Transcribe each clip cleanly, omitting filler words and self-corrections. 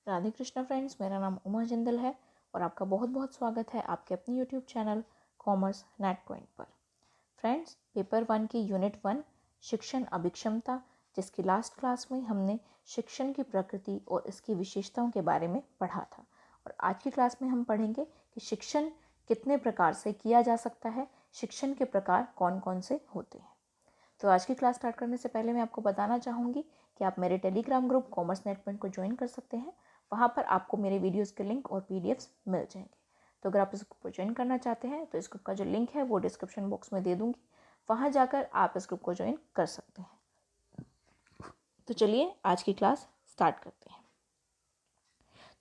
Radhe Krishna friends, मेरा नाम उमा जिंदल है और आपका बहुत बहुत स्वागत है आपके अपने YouTube channel commerce net point पर। फ्रेंड्स, पेपर 1 की यूनिट 1 शिक्षण अभिक्षमता, जिसकी लास्ट क्लास में हमने शिक्षण की प्रकृति और इसकी विशेषताओं के बारे में पढ़ा था, और आज की क्लास में हम पढ़ेंगे कि शिक्षण कितने प्रकार से किया जा सकता है, शिक्षण के प्रकार कौन कौन से होते हैं। तो आज की क्लास स्टार्ट करने से पहले मैं आपको बताना चाहूँगी कि आप मेरे Telegram group commerce net point को ज्वाइन कर सकते हैं। वहाँ पर आपको मेरे वीडियोस के लिंक और पीडीएफ्स मिल जाएंगे। तो अगर आप इस ग्रुप को ज्वाइन करना चाहते हैं तो इस ग्रुप का जो लिंक है वो डिस्क्रिप्शन बॉक्स में दे दूँगी, वहाँ जाकर आप इस ग्रुप को ज्वाइन कर सकते हैं। तो चलिए आज की क्लास स्टार्ट करते हैं।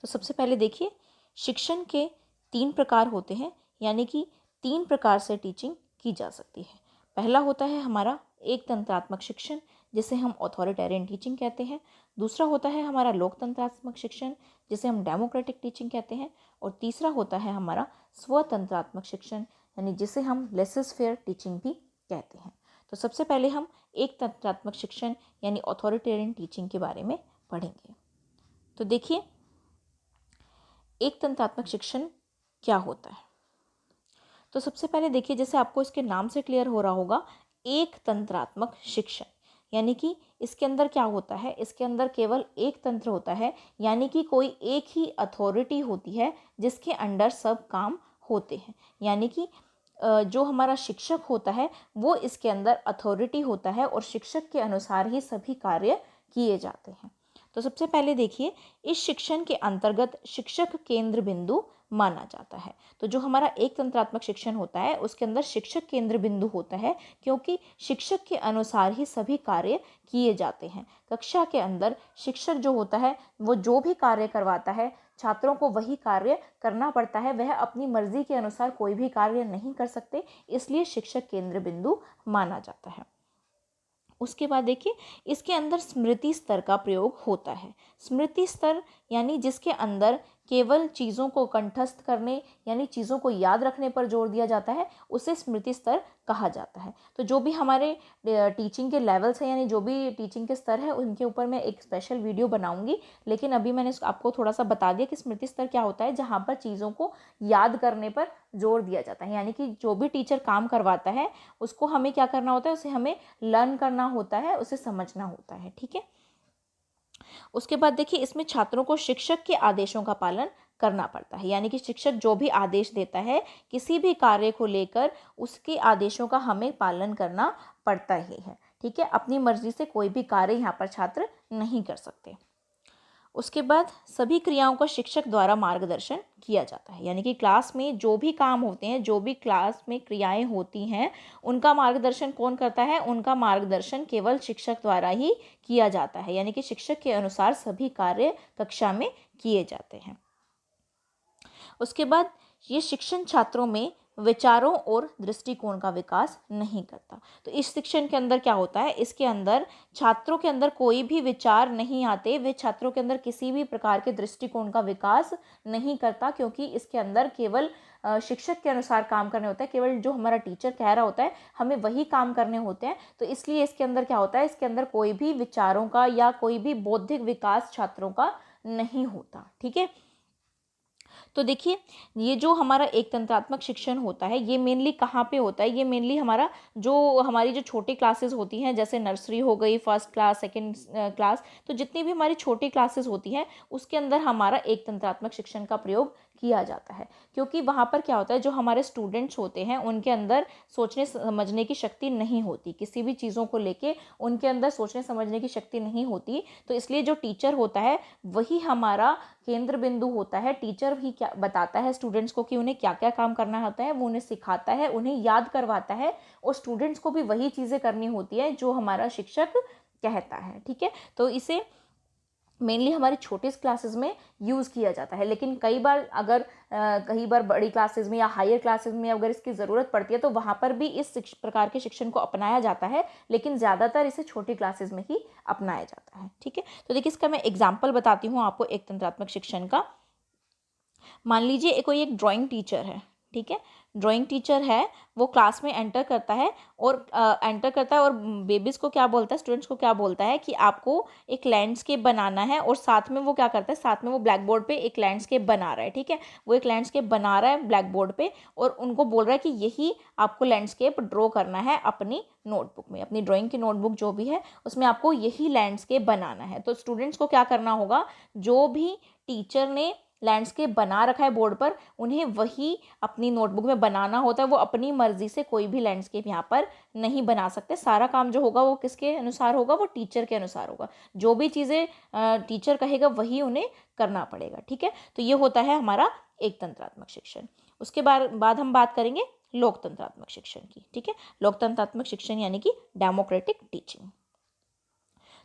तो सबसे पहले देखिए, शिक्षण के 3 प्रकार होते हैं, यानी कि 3 प्रकार से टीचिंग की जा सकती है। पहला होता है हमारा एक तंत्रात्मक शिक्षण, जिसे हम ऑथोरिटेरियन टीचिंग कहते हैं। दूसरा होता है हमारा लोकतंत्रात्मक शिक्षण, जिसे हम डेमोक्रेटिक टीचिंग कहते हैं। और तीसरा होता है हमारा स्वतंत्रात्मक शिक्षण, यानी जिसे हम लेसेस फेयर टीचिंग भी कहते हैं। तो सबसे पहले हम एक तंत्रात्मक शिक्षण यानी ऑथोरिटेरियन टीचिंग के बारे में पढ़ेंगे। तो देखिए, एक तंत्रात्मक शिक्षण क्या होता है। तो सबसे पहले देखिए, जैसे आपको इसके नाम से क्लियर हो रहा होगा, एक तंत्रात्मक शिक्षण यानी कि इसके अंदर क्या होता है, इसके अंदर केवल एक तंत्र होता है, यानी कि कोई एक ही अथॉरिटी होती है जिसके अंडर सब काम होते हैं। यानी कि जो हमारा शिक्षक होता है वो इसके अंदर अथॉरिटी होता है और शिक्षक के अनुसार ही सभी कार्य किए जाते हैं। तो सबसे पहले देखिए, इस शिक्षण के अंतर्गत शिक्षक केंद्र बिंदु माना जाता है। तो जो हमारा एक तंत्रात्मक शिक्षण होता है उसके अंदर शिक्षक केंद्र बिंदु होता है, क्योंकि शिक्षक के अनुसार ही सभी कार्य किए जाते हैं। कक्षा के अंदर शिक्षक जो होता है वो जो भी कार्य करवाता है, छात्रों को वही कार्य करना पड़ता है। वह अपनी मर्जी के अनुसार कोई भी कार्य नहीं कर सकते, इसलिए शिक्षक केंद्र बिंदु माना जाता है। उसके बाद देखिए, इसके अंदर स्मृति स्तर का प्रयोग होता है। स्मृति स्तर यानी जिसके अंदर केवल चीज़ों को कंठस्थ करने यानी चीज़ों को याद रखने पर जोर दिया जाता है, उसे स्मृति स्तर कहा जाता है। तो जो भी हमारे टीचिंग के लेवल्स हैं, यानी जो भी टीचिंग के स्तर है, उनके ऊपर मैं एक स्पेशल वीडियो बनाऊंगी, लेकिन अभी मैंने आपको थोड़ा सा बता दिया कि स्मृति स्तर क्या होता है, जहाँ पर चीज़ों को याद करने पर जोर दिया जाता है। यानी कि जो भी टीचर काम करवाता है उसको हमें क्या करना होता है, उसे हमें लर्न करना होता है, उसे समझना होता है। ठीक है। उसके बाद देखिए, इसमें छात्रों को शिक्षक के आदेशों का पालन करना पड़ता है। यानी कि शिक्षक जो भी आदेश देता है किसी भी कार्य को लेकर, उसके आदेशों का हमें पालन करना पड़ता ही है। ठीक है। अपनी मर्जी से कोई भी कार्य यहाँ पर छात्र नहीं कर सकते। उसके बाद सभी क्रियाओं का शिक्षक द्वारा मार्गदर्शन किया जाता है। यानी कि क्लास में जो भी काम होते हैं, जो भी क्लास में क्रियाएं होती हैं, उनका मार्गदर्शन कौन करता है? उनका मार्गदर्शन केवल शिक्षक द्वारा ही किया जाता है। यानी कि शिक्षक के अनुसार सभी कार्य कक्षा में किए जाते हैं। उसके बाद ये शिक्षण छात्रों में विचारों और दृष्टिकोण का विकास नहीं करता। तो इस शिक्षण के अंदर क्या होता है, इसके अंदर छात्रों के अंदर कोई भी विचार नहीं आते, वे छात्रों के अंदर किसी भी प्रकार के दृष्टिकोण का विकास नहीं करता, क्योंकि इसके अंदर केवल शिक्षक के अनुसार काम करने होता है। केवल जो हमारा टीचर कह रहा होता है हमें वही काम करने होते हैं। तो इसलिए इसके अंदर क्या होता है, इसके अंदर कोई भी विचारों का या कोई भी बौद्धिक विकास छात्रों का नहीं होता। ठीक है। तो देखिए, ये जो हमारा एक तंत्रात्मक शिक्षण होता है ये मेनली कहाँ पे होता है, ये मेनली हमारी जो छोटी क्लासेस होती हैं, जैसे नर्सरी हो गई, फर्स्ट क्लास, सेकंड क्लास, तो जितनी भी हमारी छोटी क्लासेस होती हैं उसके अंदर हमारा एक तंत्रात्मक शिक्षण का प्रयोग किया जाता है। क्योंकि वहाँ पर क्या होता है, जो हमारे स्टूडेंट्स होते हैं उनके अंदर सोचने समझने की शक्ति नहीं होती, किसी भी चीज़ों को लेके उनके अंदर सोचने समझने की शक्ति नहीं होती। तो इसलिए जो टीचर होता है वही हमारा केंद्र बिंदु होता है। टीचर ही क्या बताता है स्टूडेंट्स को कि उन्हें क्या क्या काम करना होता है, वो उन्हें सिखाता है, उन्हें याद करवाता है, और स्टूडेंट्स को भी वही चीज़ें करनी होती है जो हमारा शिक्षक कहता है। ठीक है। तो इसे मेनली हमारी छोटी क्लासेस में यूज़ किया जाता है, लेकिन कई बार बड़ी क्लासेस में या हायर क्लासेस में अगर इसकी ज़रूरत पड़ती है तो वहाँ पर भी इस प्रकार के शिक्षण को अपनाया जाता है, लेकिन ज़्यादातर इसे छोटी क्लासेस में ही अपनाया जाता है। ठीक है। तो देखिए, इसका मैं एग्जाम्पल बताती हूँ आपको एक तंत्रात्मक शिक्षण का। मान लीजिए कोई एक ड्राइंग टीचर है। ठीक है। ड्राइंग टीचर है वो क्लास में एंटर करता है और बेबीज़ को क्या बोलता है, स्टूडेंट्स को क्या बोलता है कि आपको एक लैंडस्केप बनाना है, और साथ में वो क्या करता है, साथ में वो ब्लैक बोर्ड पे एक लैंडस्केप बना रहा है, ठीक है। वो एक लैंडस्केप बना रहा है ब्लैक बोर्ड पे और उनको बोल रहा है कि यही आपको लैंडस्केप ड्रॉ करना है अपनी नोटबुक में, अपनी ड्राइंग की नोटबुक जो भी है उसमें आपको यही लैंडस्केप बनाना है। तो स्टूडेंट्स को क्या करना होगा, जो भी टीचर ने लैंडस्केप बना रखा है बोर्ड पर उन्हें वही अपनी नोटबुक में बनाना होता है। वो अपनी मर्जी से कोई भी लैंडस्केप यहाँ पर नहीं बना सकते। सारा काम जो होगा वो किसके अनुसार होगा, वो टीचर के अनुसार होगा। जो भी चीज़ें टीचर कहेगा वही उन्हें करना पड़ेगा, ठीक है। तो ये होता है हमारा एक तंत्रात्मक शिक्षण। उसके बाद हम बात करेंगे लोकतंत्रात्मक शिक्षण की, ठीक है। लोकतंत्रात्मक शिक्षण यानी कि डेमोक्रेटिक टीचिंग।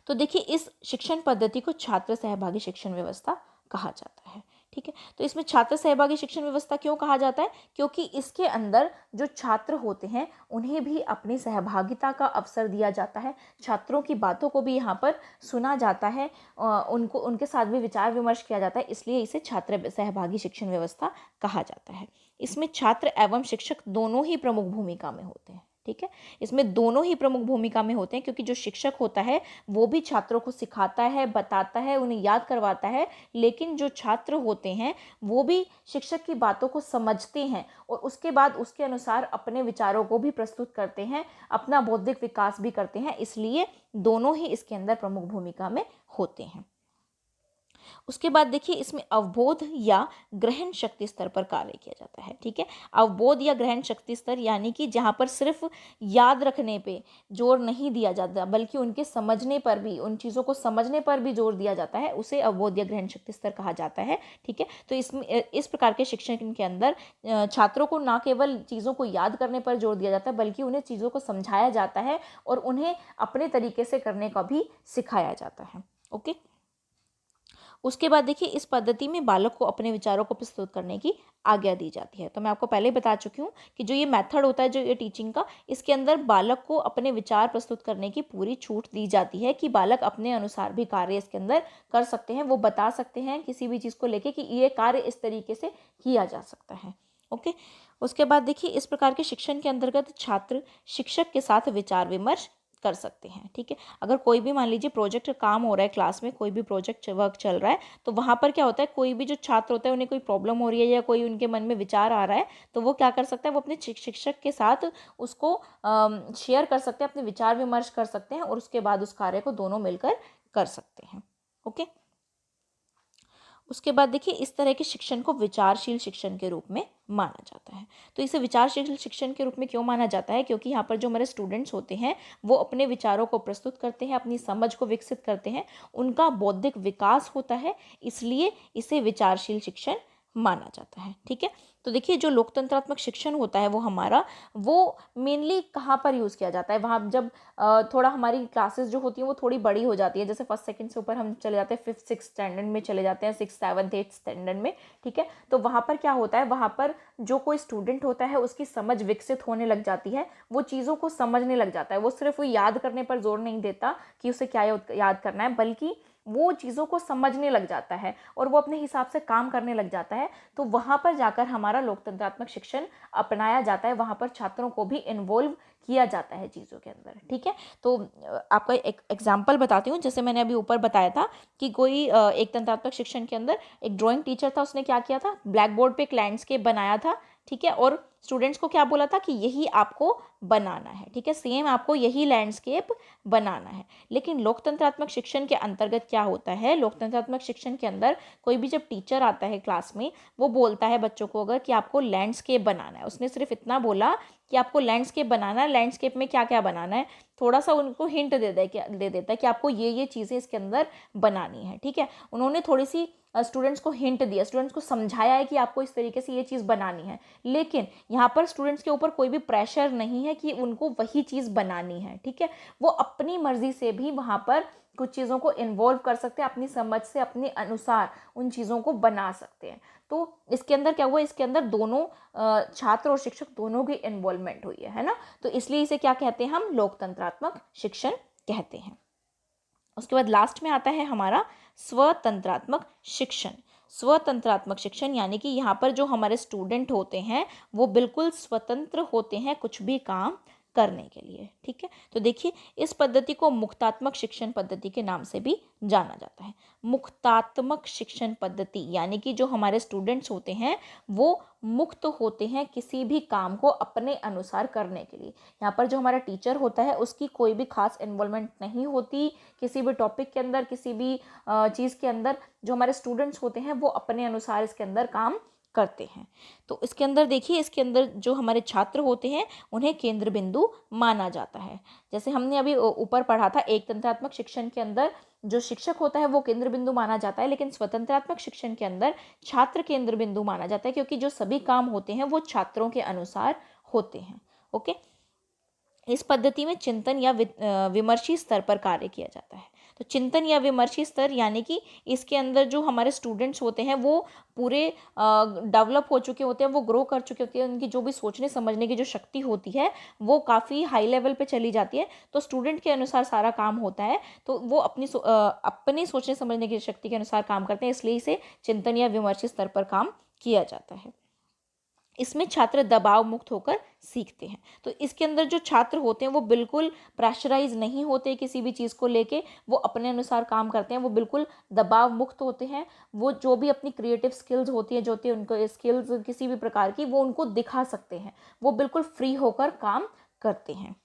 तो देखिए, इस शिक्षण पद्धति को छात्र सहभागी शिक्षण व्यवस्था कहा जाता है, ठीक है। तो इसमें छात्र सहभागी शिक्षण व्यवस्था क्यों कहा जाता है, क्योंकि इसके अंदर जो छात्र होते हैं उन्हें भी अपनी सहभागिता का अवसर दिया जाता है। छात्रों की बातों को भी यहाँ पर सुना जाता है, उनके साथ भी विचार विमर्श किया जाता है, इसलिए इसे छात्र सहभागी शिक्षण व्यवस्था कहा जाता है। इसमें छात्र एवं शिक्षक दोनों ही प्रमुख भूमिका में होते हैं, ठीक है। इसमें दोनों ही प्रमुख भूमिका में होते हैं, क्योंकि जो शिक्षक होता है वो भी छात्रों को सिखाता है, बताता है, उन्हें याद करवाता है, लेकिन जो छात्र होते हैं वो भी शिक्षक की बातों को समझते हैं और उसके बाद उसके अनुसार अपने विचारों को भी प्रस्तुत करते हैं, अपना बौद्धिक विकास भी करते हैं, इसलिए दोनों ही इसके अंदर प्रमुख भूमिका में होते हैं। उसके बाद देखिए, इसमें अवबोध या ग्रहण शक्ति स्तर पर कार्य किया जाता है, ठीक है। अवबोध या ग्रहण शक्ति स्तर यानी कि जहाँ पर सिर्फ याद रखने पे जोर नहीं दिया जाता बल्कि उनके समझने पर भी, उन चीज़ों को समझने पर भी जोर दिया जाता है, उसे अवबोध या ग्रहण शक्ति स्तर कहा जाता है, ठीक है। तो इसमें इस प्रकार के शिक्षण के अंदर छात्रों को ना केवल चीज़ों को याद करने पर जोर दिया जाता है बल्कि उन्हें चीज़ों को समझाया जाता है और उन्हें अपने तरीके से करने का भी सिखाया जाता है, ओके। उसके बाद देखिए, इस पद्धति में बालक को अपने विचारों को प्रस्तुत करने की आज्ञा दी जाती है। तो मैं आपको पहले ही बता चुकी हूँ कि जो ये मेथड होता है, जो ये टीचिंग का, इसके अंदर बालक को अपने विचार प्रस्तुत करने की पूरी छूट दी जाती है कि बालक अपने अनुसार भी कार्य इसके अंदर कर सकते हैं। वो बता सकते हैं किसी भी चीज़ को लेके कि ये कार्य इस तरीके से किया जा सकता है, ओके। उसके बाद देखिए, इस प्रकार के शिक्षण के अंतर्गत छात्र शिक्षक के साथ विचार विमर्श कर सकते हैं, ठीक है। अगर कोई भी मान लीजिए प्रोजेक्ट का काम हो रहा है, क्लास में कोई भी प्रोजेक्ट वर्क चल रहा है, तो वहाँ पर क्या होता है, कोई भी जो छात्र होता है उन्हें कोई प्रॉब्लम हो रही है या कोई उनके मन में विचार आ रहा है, तो वो क्या कर सकता है, वो अपने शिक्षक के साथ उसको शेयर कर सकते हैं, अपने विचार विमर्श कर सकते हैं और उसके बाद उस कार्य को दोनों मिलकर कर सकते हैं, ओके। उसके बाद देखिए, इस तरह के शिक्षण को विचारशील शिक्षण के रूप में माना जाता है। तो इसे विचारशील शिक्षण के रूप में क्यों माना जाता है, क्योंकि यहाँ पर जो हमारे स्टूडेंट्स होते हैं वो अपने विचारों को प्रस्तुत करते हैं, अपनी समझ को विकसित करते हैं, उनका बौद्धिक विकास होता है, इसलिए इसे विचारशील शिक्षण माना जाता है, ठीक है। तो देखिए, जो लोकतंत्रात्मक शिक्षण होता है वो हमारा, वो मेनली कहाँ पर यूज़ किया जाता है, वहाँ जब थोड़ा हमारी क्लासेस जो होती हैं वो थोड़ी बड़ी हो जाती है, जैसे फर्स्ट सेकंड से ऊपर हम चले जाते हैं, 5th 6th स्टैंडर्ड में चले जाते हैं, 6th 7th 8th स्टैंडर्ड में, ठीक है। तो वहाँ पर क्या होता है, वहाँ पर जो कोई स्टूडेंट होता है उसकी समझ विकसित होने लग जाती है, वो चीज़ों को समझने लग जाता है, वो सिर्फ वो याद करने पर जोर नहीं देता कि उसे क्या याद करना है, बल्कि वो चीज़ों को समझने लग जाता है और वो अपने हिसाब से काम करने लग जाता है। तो वहाँ पर जाकर हमारा लोकतंत्रात्मक शिक्षण अपनाया जाता है, वहाँ पर छात्रों को भी इन्वॉल्व किया जाता है चीज़ों के अंदर, ठीक है। तो आपका एक एग्जाम्पल बताती हूँ, जैसे मैंने अभी ऊपर बताया था कि कोई एक तंत्रात्मक शिक्षण के अंदर एक ड्राइंग टीचर था, उसने क्या किया था, ब्लैक बोर्ड पे एक लैंडस्केप बनाया था, ठीक है, और स्टूडेंट्स को क्या बोला था कि यही आपको बनाना है, ठीक है, सेम आपको यही लैंडस्केप बनाना है। लेकिन लोकतंत्रात्मक शिक्षण के अंतर्गत क्या होता है, लोकतंत्रात्मक शिक्षण के अंदर कोई भी जब टीचर आता है क्लास में, वो बोलता है बच्चों को अगर कि आपको लैंडस्केप बनाना है, उसने सिर्फ इतना बोला कि आपको लैंडस्केप बनाना है, लैंडस्केप में क्या क्या बनाना है, थोड़ा सा उनको हिंट दे देता है कि आपको ये चीज़ें इसके अंदर बनानी है, ठीक है। उन्होंने थोड़ी सी स्टूडेंट्स को हिंट दिया, स्टूडेंट्स को समझाया है कि आपको इस तरीके से ये चीज़ बनानी है, लेकिन यहाँ पर स्टूडेंट्स के ऊपर कोई भी प्रेशर नहीं है कि उनको वही चीज़ बनानी है, ठीक है। वो अपनी मर्जी से भी वहाँ पर कुछ चीज़ों को इन्वॉल्व कर सकते हैं, अपनी समझ से अपने अनुसार उन चीज़ों को बना सकते हैं। तो इसके अंदर क्या हुआ, इसके अंदर दोनों छात्र और शिक्षक दोनों की इन्वॉल्वमेंट हुई है ना। तो इसलिए इसे क्या कहते हैं, हम लोकतंत्रात्मक शिक्षण कहते हैं। उसके बाद लास्ट में आता है हमारा स्वतंत्रात्मक शिक्षण। स्वतंत्रात्मक शिक्षण, यानी कि यहाँ पर जो हमारे स्टूडेंट होते हैं वो बिल्कुल स्वतंत्र होते हैं कुछ भी काम करने के लिए। ठीक है, तो देखिए इस पद्धति को मुक्तात्मक शिक्षण पद्धति के नाम से भी जाना जाता है। मुक्तात्मक शिक्षण पद्धति यानी कि जो हमारे स्टूडेंट्स होते हैं वो मुक्त होते हैं किसी भी काम को अपने अनुसार करने के लिए। यहाँ पर जो हमारा टीचर होता है उसकी कोई भी खास इन्वॉल्वमेंट नहीं होती किसी भी टॉपिक के अंदर, किसी भी चीज़ के अंदर। जो हमारे स्टूडेंट्स होते हैं वो अपने अनुसार इसके अंदर काम करते हैं। तो इसके अंदर देखिए, इसके अंदर जो हमारे छात्र होते हैं उन्हें केंद्र बिंदु माना जाता है। जैसे हमने अभी ऊपर पढ़ा था, एक तंत्रात्मक शिक्षण के अंदर जो शिक्षक होता है वो केंद्र बिंदु माना जाता है, लेकिन स्वतंत्रात्मक शिक्षण के अंदर छात्र केंद्र बिंदु माना जाता है, क्योंकि जो सभी काम होते हैं वो छात्रों के अनुसार होते हैं। ओके, इस पद्धति में चिंतन या विमर्शी स्तर पर कार्य किया जाता है। तो चिंतन या विमर्शी स्तर यानी कि इसके अंदर जो हमारे स्टूडेंट्स होते हैं वो पूरे डेवलप हो चुके होते हैं, वो ग्रो कर चुके होते हैं, उनकी जो भी सोचने समझने की जो शक्ति होती है वो काफ़ी हाई लेवल पे चली जाती है। तो स्टूडेंट के अनुसार सारा काम होता है, तो वो अपनी सोचने समझने की शक्ति के अनुसार काम करते हैं, इसलिए इसे चिंतन या विमर्शी स्तर पर काम किया जाता है। इसमें छात्र दबाव मुक्त होकर सीखते हैं। तो इसके अंदर जो छात्र होते हैं वो बिल्कुल प्रेशराइज नहीं होते किसी भी चीज़ को लेके, वो अपने अनुसार काम करते हैं, वो बिल्कुल दबाव मुक्त होते हैं। वो जो भी अपनी क्रिएटिव स्किल्स होती है, जो होती है उनको स्किल्स किसी भी प्रकार की, वो उनको दिखा सकते हैं, वो बिल्कुल फ्री होकर काम करते हैं।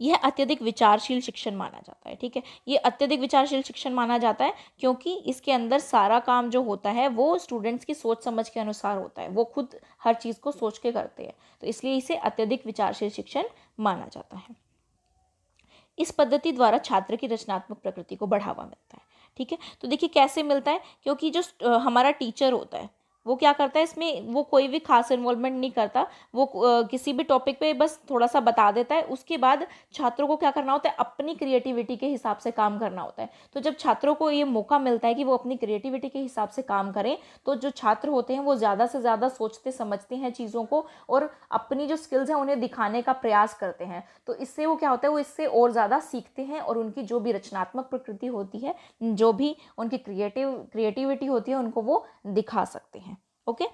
यह अत्यधिक विचारशील शिक्षण माना जाता है। ठीक है, ये अत्यधिक विचारशील शिक्षण माना जाता है क्योंकि इसके अंदर सारा काम जो होता है वो स्टूडेंट्स की सोच समझ के अनुसार होता है, वो खुद हर चीज़ को सोच के करते हैं, तो इसलिए इसे अत्यधिक विचारशील शिक्षण माना जाता है। इस पद्धति द्वारा छात्र की रचनात्मक प्रकृति को बढ़ावा मिलता है। ठीक है, तो देखिए कैसे मिलता है, क्योंकि जो हमारा टीचर होता है वो क्या करता है, इसमें वो कोई भी खास इन्वॉल्वमेंट नहीं करता, वो किसी भी टॉपिक पे बस थोड़ा सा बता देता है, उसके बाद छात्रों को क्या करना होता है, अपनी क्रिएटिविटी के हिसाब से काम करना होता है। तो जब छात्रों को ये मौका मिलता है कि वो अपनी क्रिएटिविटी के हिसाब से काम करें, तो जो छात्र होते हैं वो ज़्यादा से ज़्यादा सोचते समझते हैं चीज़ों को और अपनी जो स्किल्स हैं उन्हें दिखाने का प्रयास करते हैं। तो इससे वो क्या होता है, वो इससे और ज़्यादा सीखते हैं और उनकी जो भी रचनात्मक प्रकृति होती है, जो भी उनकी क्रिएटिविटी होती है, उनको वो दिखा सकते हैं। ओके,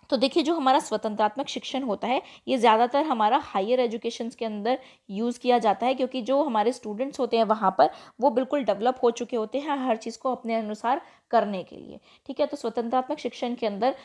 तो देखिए जो हमारा स्वतंत्रात्मक शिक्षण होता है ये ज़्यादातर हमारा हायर एजुकेशंस के अंदर यूज़ किया जाता है, क्योंकि जो हमारे स्टूडेंट्स होते हैं वहाँ पर वो बिल्कुल डेवलप हो चुके होते हैं हर चीज़ को अपने अनुसार करने के लिए। ठीक है, तो स्वतंत्रात्मक शिक्षण के अंदर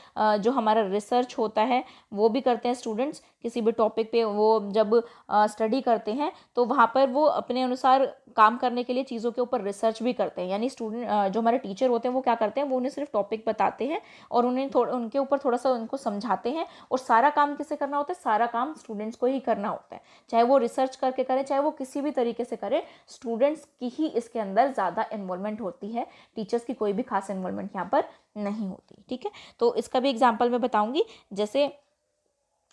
जो हमारा रिसर्च होता है वो भी करते हैं स्टूडेंट्स, किसी भी टॉपिक पे वो जब स्टडी करते हैं तो वहाँ पर वो अपने अनुसार काम करने के लिए चीज़ों के ऊपर रिसर्च भी करते हैं। यानी स्टूडेंट जो हमारे टीचर होते हैं वो क्या करते हैं, वो उन्हें सिर्फ टॉपिक बताते हैं और उन्हें उनके ऊपर थोड़ा सा उनको समझाते हैं, और सारा काम किसे करना होता है, सारा काम स्टूडेंट्स को ही करना होता है, चाहे वो रिसर्च करके करें, चाहे वो किसी भी तरीके से करें, स्टूडेंट्स की ही इसके अंदर ज़्यादा इन्वॉल्वमेंट होती है, टीचर्स की कोई भी खास इन्वॉल्वमेंट यहाँ पर नहीं होती। ठीक है, तो इसका भी एग्जाम्पल मैं बताऊंगी। जैसे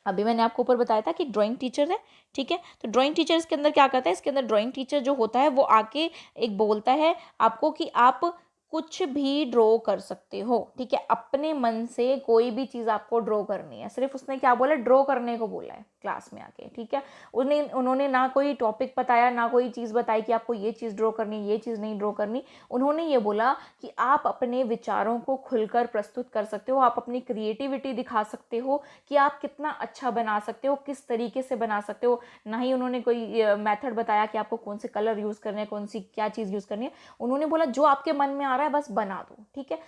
अभी मैंने आपको ऊपर बताया था कि ड्राइंग टीचर है। ठीक है, तो ड्राइंग टीचर इसके अंदर क्या करता है, इसके अंदर ड्राइंग टीचर जो होता है वो आके एक बोलता है आपको कि आप कुछ भी ड्रॉ कर सकते हो। ठीक है, अपने मन से कोई भी चीज़ आपको ड्रॉ करनी है, सिर्फ उसने क्या बोला, ड्रॉ करने को बोला है क्लास में आके। ठीक है, उन्होंने ना कोई टॉपिक बताया, ना कोई चीज़ बताई कि आपको ये चीज़ ड्रॉ करनी, ये चीज़ नहीं ड्रॉ करनी। उन्होंने ये बोला कि आप अपने विचारों को खुलकर प्रस्तुत कर सकते हो, आप अपनी क्रिएटिविटी दिखा सकते हो कि आप कितना अच्छा बना सकते हो, किस तरीके से बना सकते हो। ना ही उन्होंने कोई मेथड बताया कि आपको कौन से कलर यूज़ करने हैं, कौन सी क्या चीज़ यूज़ करनी है। उन्होंने बोला जो आपके मन में आ रहा है बस बना दो। ठीक है,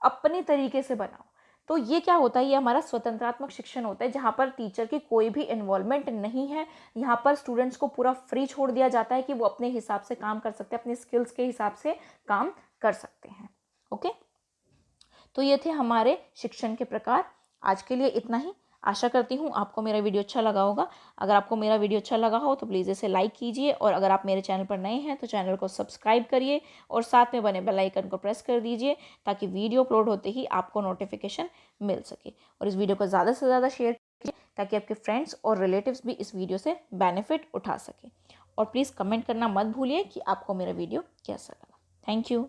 अपने तरीके से बनाओ। तो ये क्या होता है, ये हमारा स्वतंत्रात्मक शिक्षण होता है, जहाँ पर टीचर की कोई भी इन्वॉल्वमेंट नहीं है। यहाँ पर स्टूडेंट्स को पूरा फ्री छोड़ दिया जाता है कि वो अपने हिसाब से काम कर सकते हैं, अपने स्किल्स के हिसाब से काम कर सकते हैं। ओके, तो ये थे हमारे शिक्षण के प्रकार। आज के लिए इतना ही। आशा करती हूँ आपको मेरा वीडियो अच्छा लगा होगा। अगर आपको मेरा वीडियो अच्छा लगा हो तो प्लीज़ इसे लाइक कीजिए, और अगर आप मेरे चैनल पर नए हैं तो चैनल को सब्सक्राइब करिए और साथ में बने बेल आइकन को प्रेस कर दीजिए, ताकि वीडियो अपलोड होते ही आपको नोटिफिकेशन मिल सके। और इस वीडियो को ज़्यादा से ज़्यादा शेयर कीजिए ताकि आपके फ्रेंड्स और रिलेटिव्स भी इस वीडियो से बेनिफिट उठा सकें। और प्लीज़ कमेंट करना मत भूलिए कि आपको मेरा वीडियो कैसा लगा। Thank you.